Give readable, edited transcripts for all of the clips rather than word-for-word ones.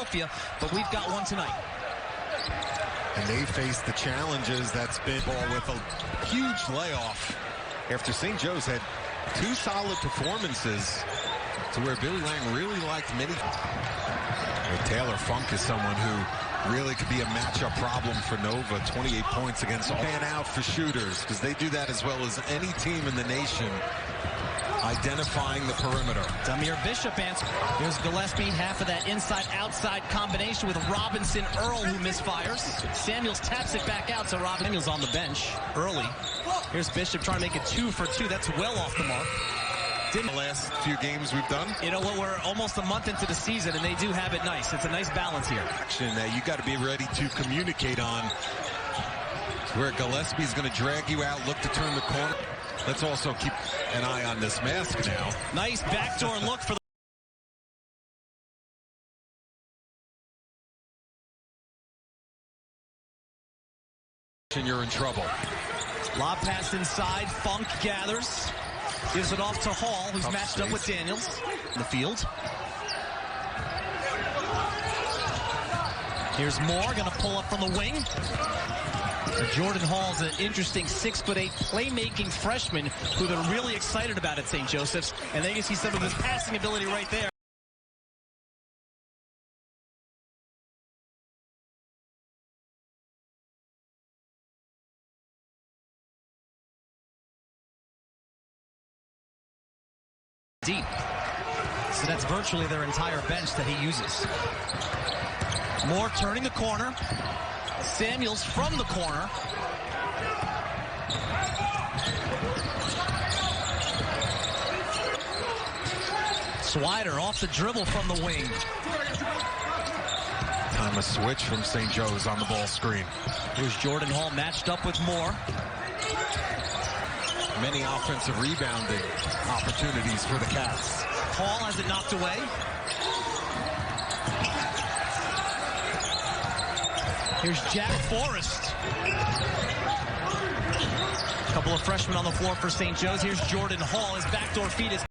Philadelphia, but we've got one tonight. And they face the challenges that's been with a huge layoff after St. Joe's had two solid performances to where Billy Lang really liked many. Taylor Funk is someone who really could be a matchup problem for Nova. 28 points against all. Fan out for shooters because they do that as well as any team in the nation. Identifying the perimeter. Damir Bishop answers. Here's Gillespie, half of that inside-outside combination with Robinson Earl, who misfires. Samuels taps it back out, so Robinson Samuels on the bench early. Here's Bishop trying to make it 2 for 2. That's well off the mark. The last few games we've done. You know what? We're almost a month into the season, and they do have it nice. It's a nice balance here. Action that you got to be ready to communicate on. Where Gillespie's going to drag you out, look to turn the corner. Let's also keep an eye on this mask now. Nice backdoor look for the... You're in trouble. Lob pass inside. Funk gathers. Gives it off to Hall, who's matched up with Daniels in the field. Here's Moore, going to pull up from the wing. Jordan Hall's an interesting 6'8" playmaking freshman who they're really excited about at St. Joseph's, and they can see some of his passing ability right there. Deep. So that's virtually their entire bench that he uses. Moore turning the corner. Samuels from the corner. Swider off the dribble from the wing. Time a switch from St. Joe's on the ball screen. Here's Jordan Hall matched up with Moore. Many offensive rebounding opportunities for the Cats. Hall has it knocked away. Here's Jack Forrest. A couple of freshmen on the floor for St. Joe's. Here's Jordan Hall. His backdoor feed is...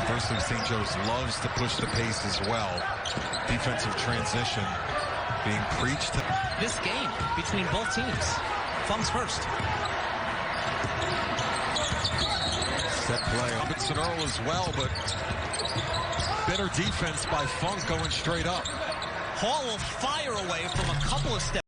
Firstly, St. Joe's loves to push the pace as well. Defensive transition being preached. This game between both teams. Funk's first. Set play. Robinson Earl as well, but better defense by Funk going straight up. Hall will fire away from a couple of steps.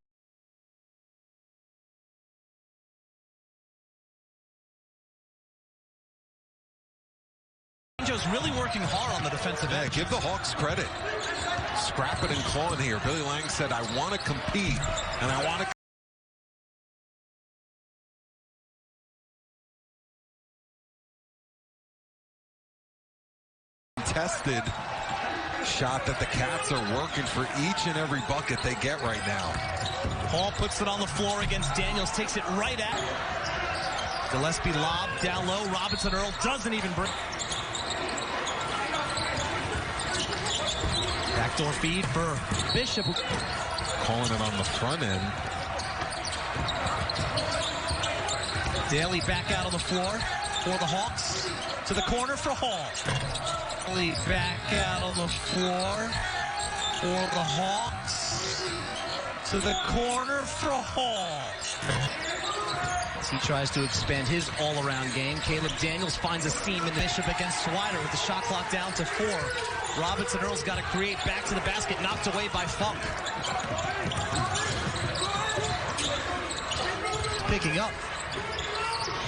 Joe's really working hard on the defensive end. Give the Hawks credit. Scrapping and clawing here. Billy Lang said, I want to compete, and I want to contested shot that the Cats are working for each and every bucket they get right now. Hall puts it on the floor against Daniels, takes it right at Gillespie. Lob down low. Robinson Earl doesn't even bring. Backdoor feed for Bishop. Calling it on the front end. Daly back out on the floor for the Hawks. To the corner for Hall. Daly back out on the floor for the Hawks. To the corner for Hall. As he tries to expand his all-around game, Caleb Daniels finds a seam in Bishop against Swider with the shot clock down to 4. Robinson Earl's got to create back to the basket, knocked away by Funk. Picking up.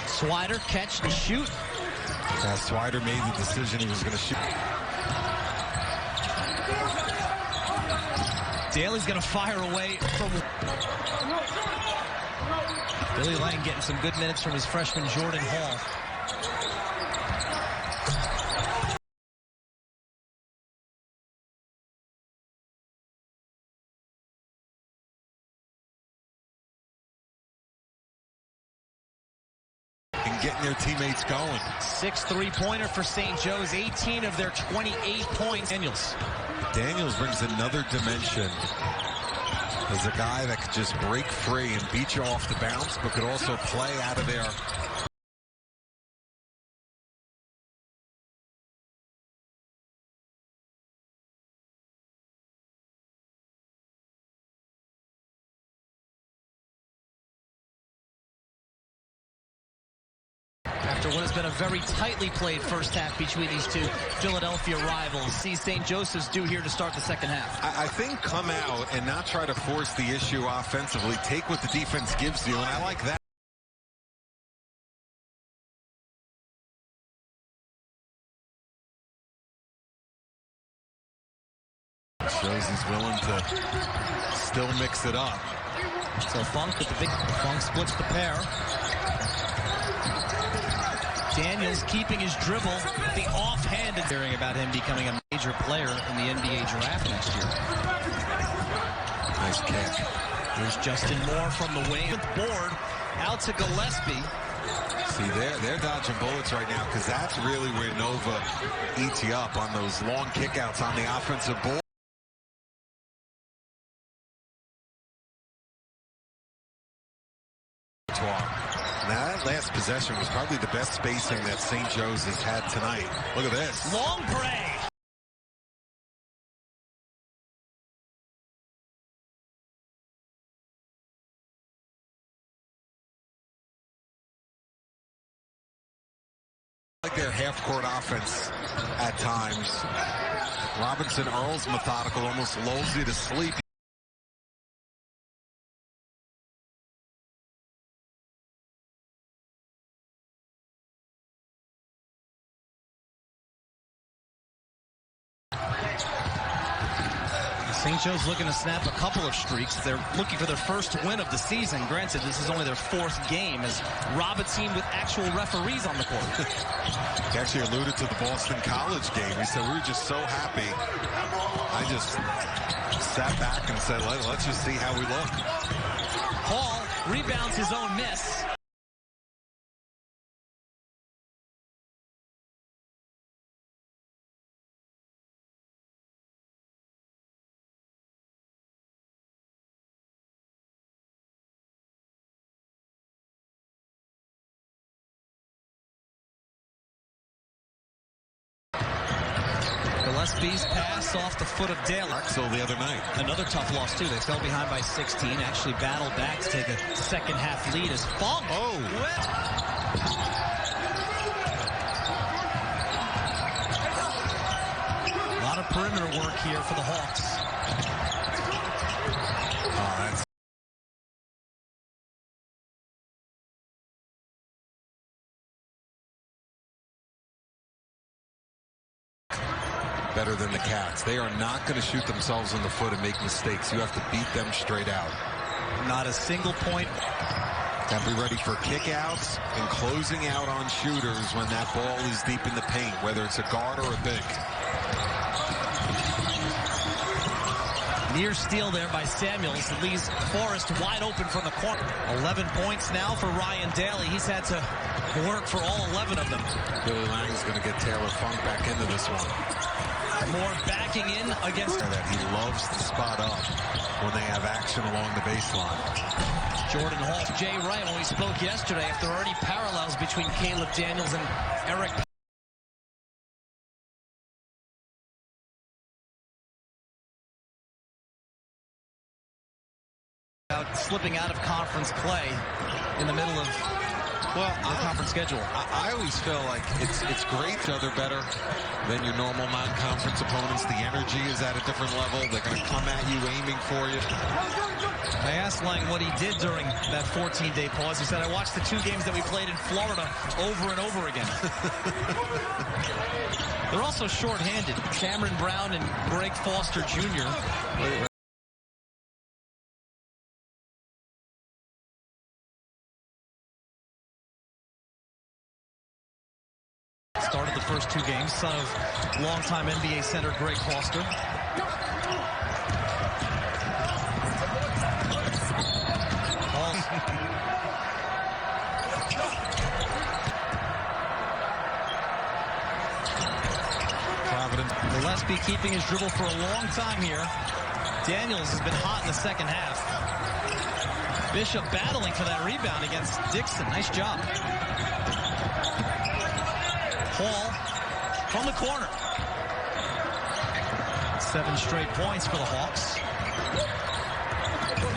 Swider, catch and shoot. Swider made the decision he was going to shoot. Daly's going to fire away from... Billy Lang getting some good minutes from his freshman Jordan Hall. And getting their teammates going. 6 3-pointer for St. Joe's, 18 of their 28 points. Daniels brings another dimension. As a guy that could just break free and beat you off the bounce, but could also play out of there After what has been a very tightly played first half between these two Philadelphia rivals. See St. Joseph's do here to start the second half. I think come out and not try to force the issue offensively. Take what the defense gives you, and I like that. Shows he's willing to still mix it up. So Funk with the big Funk splits the pair. Daniels keeping his dribble, the offhanded. Hearing about him becoming a major player in the NBA draft next year. Nice kick. Here's Justin Moore from the wing. Board out to Gillespie. See, they're dodging bullets right now because that's really where Nova eats you up on those long kickouts on the offensive board. Now, that last possession was probably the best spacing that St. Joe's has had tonight. Look at this. Long break. Like their half-court offense at times. Robinson Earl's methodical, almost lulls you to sleep. St. Joe's looking to snap a couple of streaks. They're looking for their first win of the season. Granted, this is only their fourth game as Robert's team with actual referees on the court. He actually alluded to the Boston College game. He said, we were just so happy. I just sat back and said, let's just see how we look. Hall rebounds his own miss. Gillespie's pass off the foot of Dale. So the other night. Another tough loss, too. They fell behind by 16. Actually battled back to take a second half lead as Funk. Oh. A lot of perimeter work here for the Hawks. That's better than the Cats. They are not going to shoot themselves in the foot and make mistakes. You have to beat them straight out. Not a single point. Got to be ready for kickouts and closing out on shooters when that ball is deep in the paint, whether it's a guard or a big. Near steal there by Samuels. It leaves Forrest wide open from the corner. 11 points now for Ryan Daly. He's had to work for all 11 of them. Billy Lang's going to get Taylor Funk back into this one. More backing in against that. He loves to spot up when they have action along the baseline. Jordan Hall, Jay Wright, when we spoke yesterday, if there are any parallels between Caleb Daniels and Eric slipping out of conference play in the middle of the conference schedule. I always feel like it's great. They're better than your normal non-conference opponents. The energy is at a different level. They're going to come at you aiming for you. I asked Lang what he did during that 14-day pause. He said, I watched the 2 games that we played in Florida over and over again. They're also short-handed. Cameron Brown and Greg Foster Jr. Started the first 2 games, son of longtime NBA center Greg Foster. Providence. Gillespie keeping his dribble for a long time here. Daniels has been hot in the second half. Bishop battling for that rebound against Dixon. Nice job. Hall from the corner. 7 straight points for the Hawks.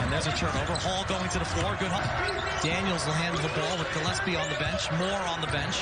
And And there's a turnover. Hall going to the floor. Good. Daniels will handle the ball with Gillespie on the bench. Moore on the bench.